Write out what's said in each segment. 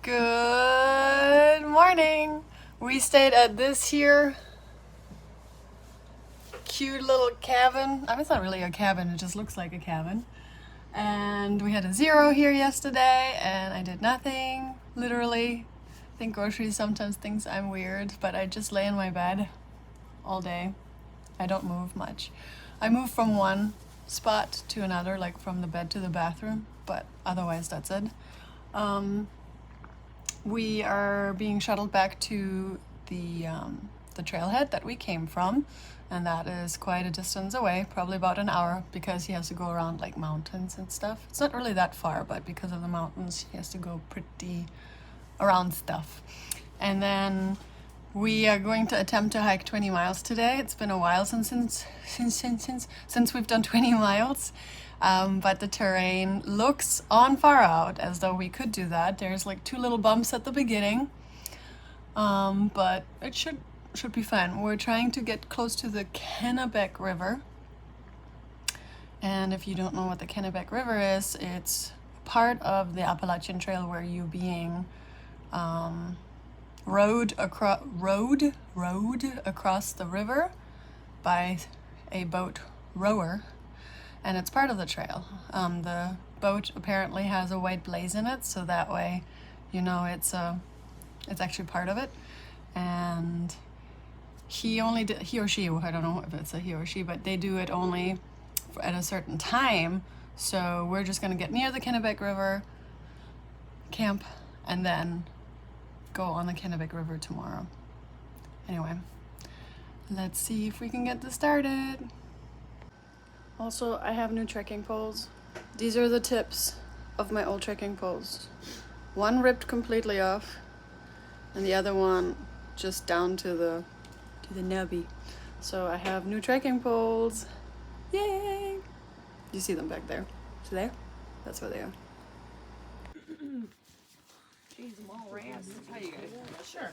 Good morning. We stayed at this here cute little cabin. I mean, it's not really a cabin, it just looks like a cabin. And we had a zero here yesterday and I did nothing, literally. I think groceries sometimes thinks I'm weird, but I just lay in my bed all day. I don't move much. I move from one spot to another, like from the bed to the bathroom, but otherwise that's it. We are being shuttled back to the trailhead that we came from, and that is quite a distance away, probably about an hour, because he has to go around like mountains and stuff. It's not really that far, but because of the mountains he has to go pretty around stuff. And then we are going to attempt to hike 20 miles today. It's been a while since we've done 20 miles. But the terrain looks on far out as though we could do that. There's like 2 little bumps at the beginning, but it should be fun. We're trying to get close to the Kennebec River, and if you don't know what the Kennebec River is, it's part of the Appalachian Trail where you're being rowed across the river by a boat rower. And it's part of the trail. The boat apparently has a white blaze in it, so that way, you know, it's actually part of it. And he or she, I don't know if it's a he or she, but they do it only at a certain time. So we're just gonna get near the Kennebec River, camp, and then go on the Kennebec River tomorrow. Anyway, let's see if we can get this started. Also, I have new trekking poles. These are the tips of my old trekking poles. One ripped completely off, and the other one just down to the nubby. So I have new trekking poles. Yay! You see them back there? See there? That's where they are. Jeez, I'm all razzed. How you guys? Sure.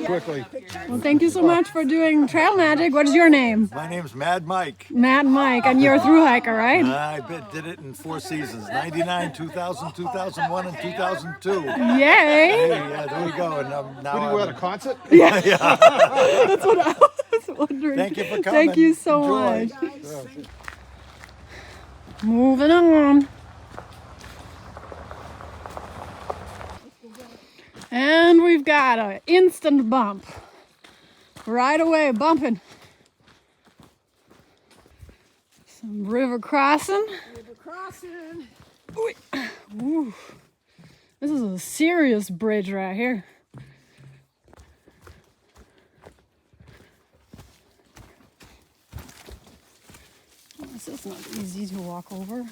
Quickly. Well, thank you so much for doing trail magic. What is your name? My name's Mad Mike. Mad Mike, and you're a through hiker, right? I did it in 4 seasons, 99, 2000, 2001, and 2002. Yay! Hey, yeah, there we go. And now What do you were at a concert? Yeah. That's what I was wondering. Thank you for coming. Thank you so Enjoy. much. Moving on. And we've got an instant bump. Right away, bumping. Some river crossing. Ooh. This is a serious bridge right here. This is not easy to walk over.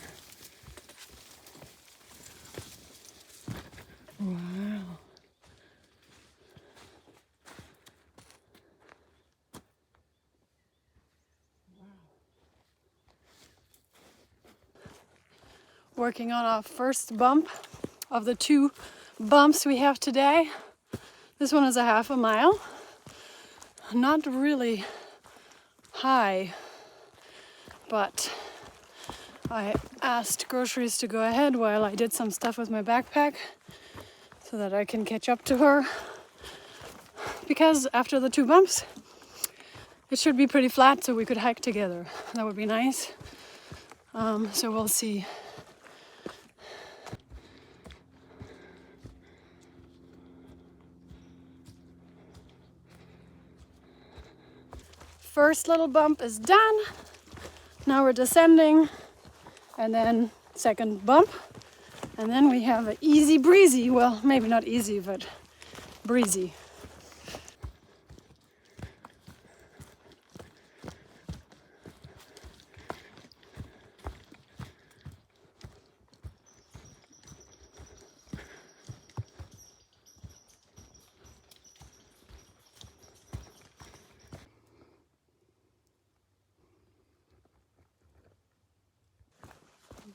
Wow. Working on our first bump of the 2 bumps we have today. This one is a half a mile. Not really high, but I asked groceries to go ahead while I did some stuff with my backpack so that I can catch up to her. Because after the 2 bumps, it should be pretty flat so we could hike together. That would be nice. So we'll see. First little bump is done. Now we're descending, and then second bump, and then we have an easy breezy, well, maybe not easy, but breezy.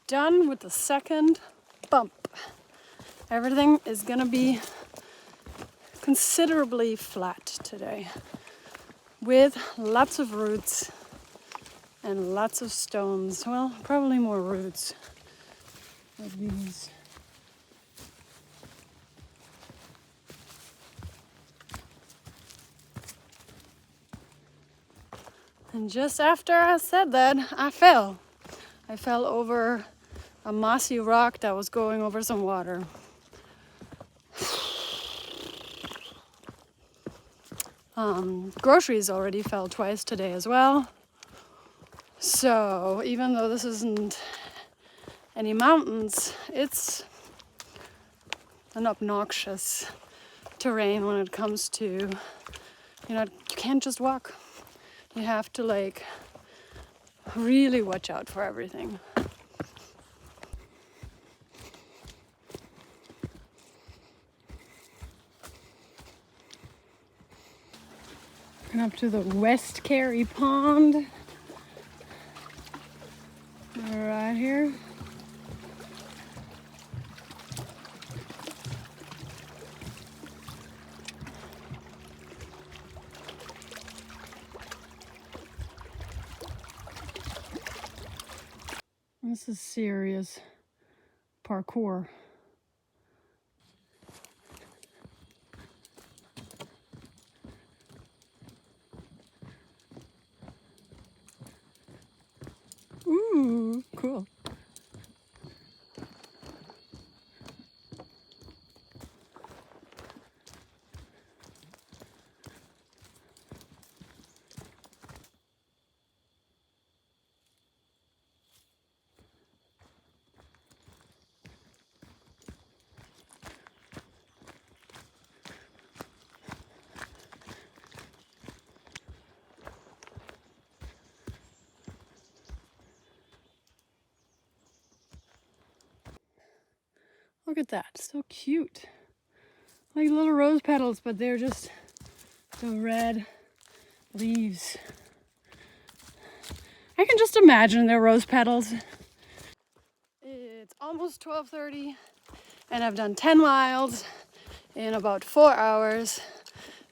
Done with the second bump. Everything is gonna be considerably flat today with lots of roots and lots of stones. Well, probably more roots of these And just after I said that, I fell. I fell over a mossy rock that was going over some water. Groceries already fell twice today as well. So even though this isn't any mountains, it's an obnoxious terrain when it comes to, you can't just walk. You have to like really watch out for everything. Going up to the West Carey Pond. Right here. This is serious parkour. Ooh, cool. Look at that, so cute. Like little rose petals, but they're just the red leaves. I can just imagine they're rose petals. It's almost 12:30 and I've done 10 miles in about 4 hours.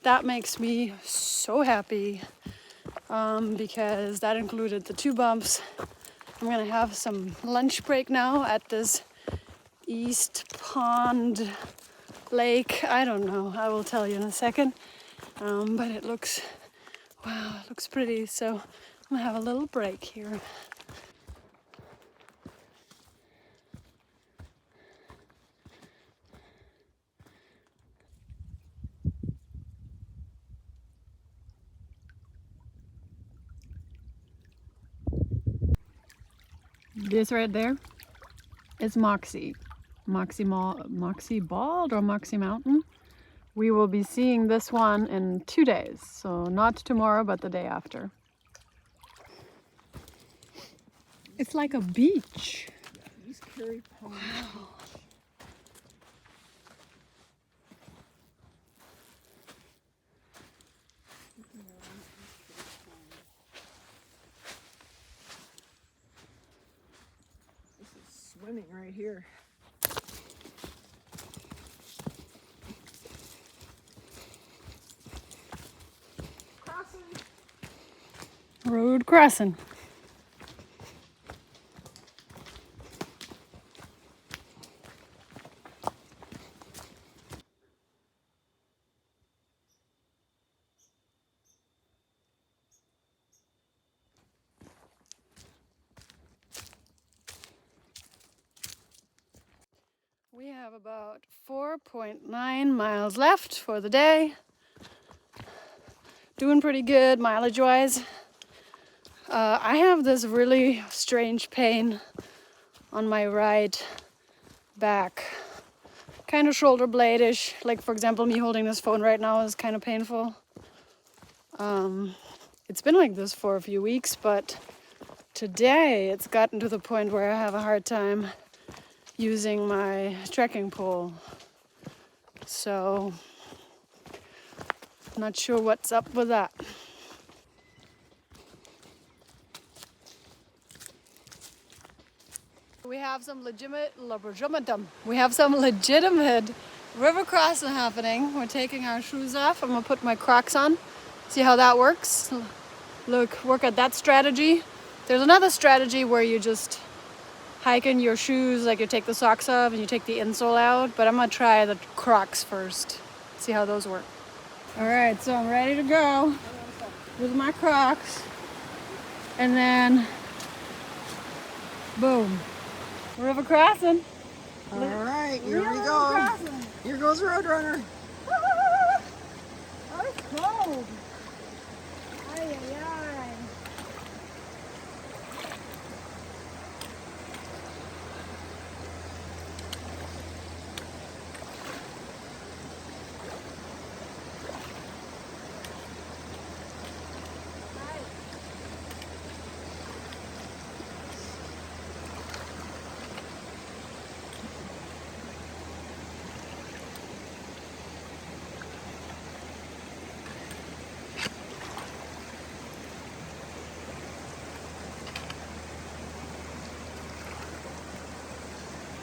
That makes me so happy because that included the 2 bumps. I'm gonna have some lunch break now at this East Pond Lake. I don't know, I will tell you in a second. But it looks, wow, it looks pretty. So I'm gonna have a little break here. This right there is Moxie Bald or Moxie Mountain. We will be seeing this one in 2 days, so not tomorrow, but the day after. It's like a beach. East Carey Pond. Wow. This is swimming right here. Road crossing. We have about 4.9 miles left for the day. Doing pretty good mileage-wise. I have this really strange pain on my right back. Kind of shoulder blade-ish. Like, for example, me holding this phone right now is kind of painful. It's been like this for a few weeks, but today it's gotten to the point where I have a hard time using my trekking pole. So, not sure what's up with that. We have some legitimate river crossing happening. We're taking our shoes off. I'm gonna put my Crocs on. See how that works. Work at that strategy. There's another strategy where you just hike in your shoes, like you take the socks off and you take the insole out. But I'm gonna try the Crocs first. See how those work. All right, so I'm ready to go with my Crocs. And then, boom, river crossing. All right, here we River go. crossing. Here goes Roadrunner. Oh, it's cold. Ay, ay, ay.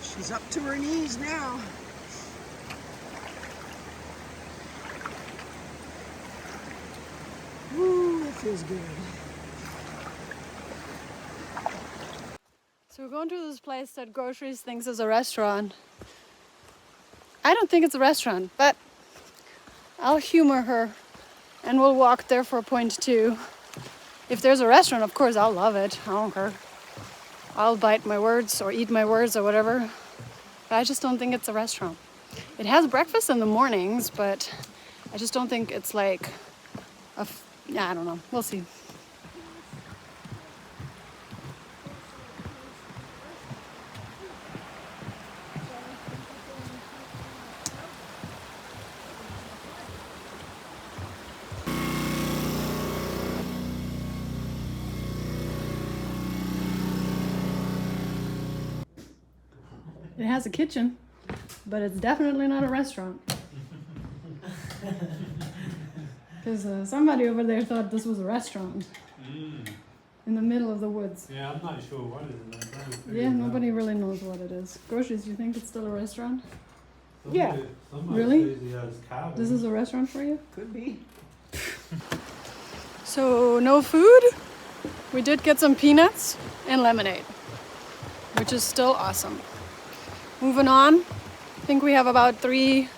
She's up to her knees now. Woo, that feels good. So we're going to this place that Groceries thinks is a restaurant. I don't think it's a restaurant, but I'll humor her and we'll walk there for 0.2. If there's a restaurant, of course, I'll love it. I don't care. I'll bite my words or eat my words or whatever. But I just don't think it's a restaurant. It has breakfast in the mornings, but I just don't think it's like yeah, I don't know. We'll see. It has a kitchen, but it's definitely not a restaurant. Because somebody over there thought this was a restaurant in the middle of the woods. Yeah, I'm not sure what it is. I'm trying to figure Yeah, it nobody out. really knows what it is. Groceries, you think it's still a restaurant? Somebody Really? says he has cabin. This is a restaurant for you? Could be. So, no food. We did get some peanuts and lemonade, which is still awesome. Moving on, I think we have about 3.3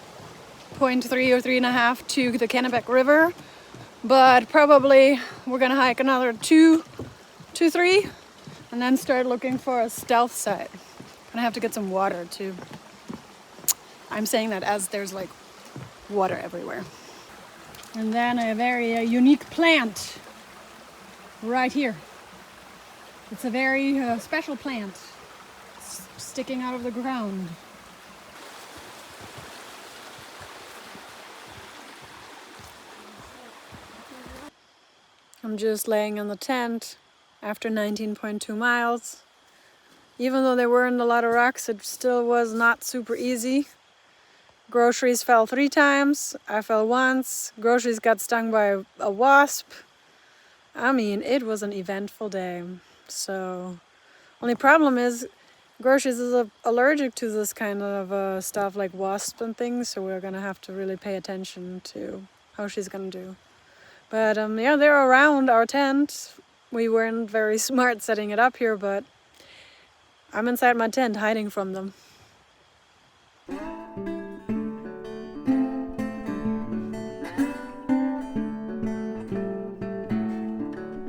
or 3.5 to the Kennebec River, but probably we're gonna hike another 2 to 3 and then start looking for a stealth site. Gonna have to get some water too. I'm saying that as there's like water everywhere. And then a very unique plant right here. It's a very special plant sticking out of the ground. I'm just laying in the tent after 19.2 miles. Even though there weren't a lot of rocks, it still was not super easy. Groceries fell 3 times. I fell once. Groceries got stung by a wasp. I mean, it was an eventful day. So, only problem is Groceries is allergic to this kind of stuff like wasps and things, so we're gonna have to really pay attention to how she's gonna do. But yeah, they're around our tent. We weren't very smart setting it up here, but I'm inside my tent hiding from them.